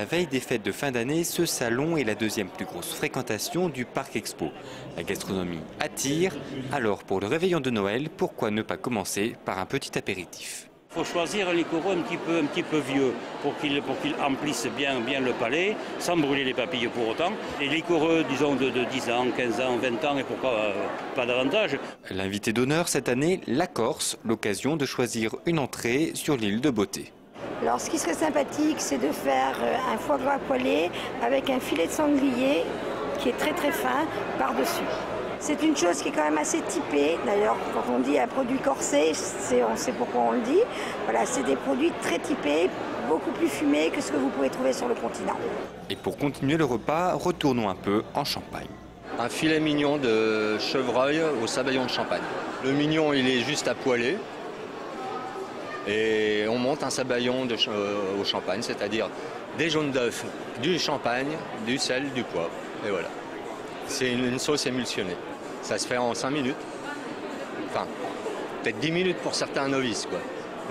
La veille des fêtes de fin d'année, ce salon est la deuxième plus grosse fréquentation du Parc Expo. La gastronomie attire, alors pour le réveillon de Noël, pourquoi ne pas commencer par un petit apéritif? Il faut choisir un liquoreux un petit peu vieux pour qu'il emplisse bien le palais, sans brûler les papilles pour autant. Les liquoreux, disons, de 10 ans, 15 ans, 20 ans et pourquoi pas davantage. L'invité d'honneur cette année, la Corse, l'occasion de choisir une entrée sur l'île de Beauté. Alors ce qui serait sympathique, c'est de faire un foie gras poêlé avec un filet de sanglier qui est très très fin par-dessus. C'est une chose qui est quand même assez typée. D'ailleurs, quand on dit un produit corsé, on sait pourquoi on le dit. Voilà, c'est des produits très typés, beaucoup plus fumés que ce que vous pouvez trouver sur le continent. Et pour continuer le repas, retournons un peu en Champagne. Un filet mignon de chevreuil au sabayon de Champagne. Le mignon, il est juste à poêler. Et on monte un sabayon au champagne, c'est-à-dire des jaunes d'œufs, du champagne, du sel, du poivre. Et voilà. C'est une sauce émulsionnée. Ça se fait en 5 minutes. Enfin, peut-être 10 minutes pour certains novices, quoi.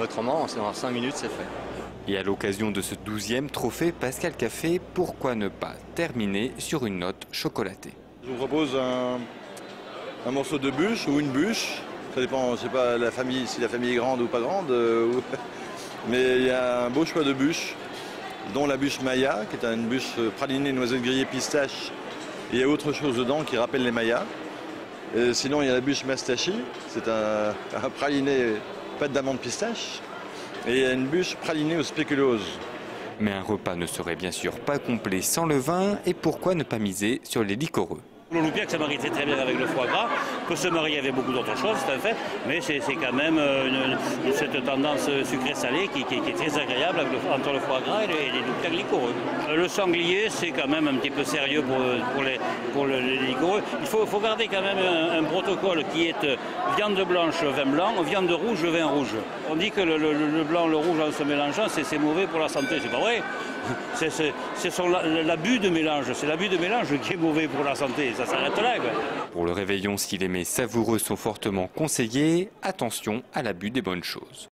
Autrement, en 5 minutes, c'est fait. Et à l'occasion de ce 12e trophée Pascal Café, pourquoi ne pas terminer sur une note chocolatée? Je vous propose un morceau de bûche ou une bûche. Ça dépend, je sais pas la famille, si la famille est grande ou pas grande. Mais il y a un beau choix de bûches, dont la bûche Maya, qui est une bûche pralinée, noisettes grillées, pistache. Et il y a autre chose dedans qui rappelle les Mayas. Sinon, il y a la bûche Mastachi, c'est un praliné pâte d'amande pistache. Et il y a une bûche pralinée aux spéculoses. Mais un repas ne serait bien sûr pas complet sans le vin, et pourquoi ne pas miser sur les liquoreux? On oublie que ça marie très bien avec le foie gras, peut se marier avec beaucoup d'autres choses, c'est un fait, mais c'est quand même cette tendance sucrée-salée qui est très agréable entre le foie gras et les liquoreux. Le sanglier, c'est quand même un petit peu sérieux pour les liquoreux. Il faut garder quand même un protocole qui est viande blanche, vin blanc, viande rouge, vin rouge. On dit que le blanc, le rouge en se mélangeant, c'est mauvais pour la santé, c'est pas vrai. C'est l'abus de mélange, c'est l'abus de mélange qui est mauvais pour la santé, ça s'arrête là, quoi. Pour le réveillon, si les mets savoureux sont fortement conseillés, attention à l'abus des bonnes choses.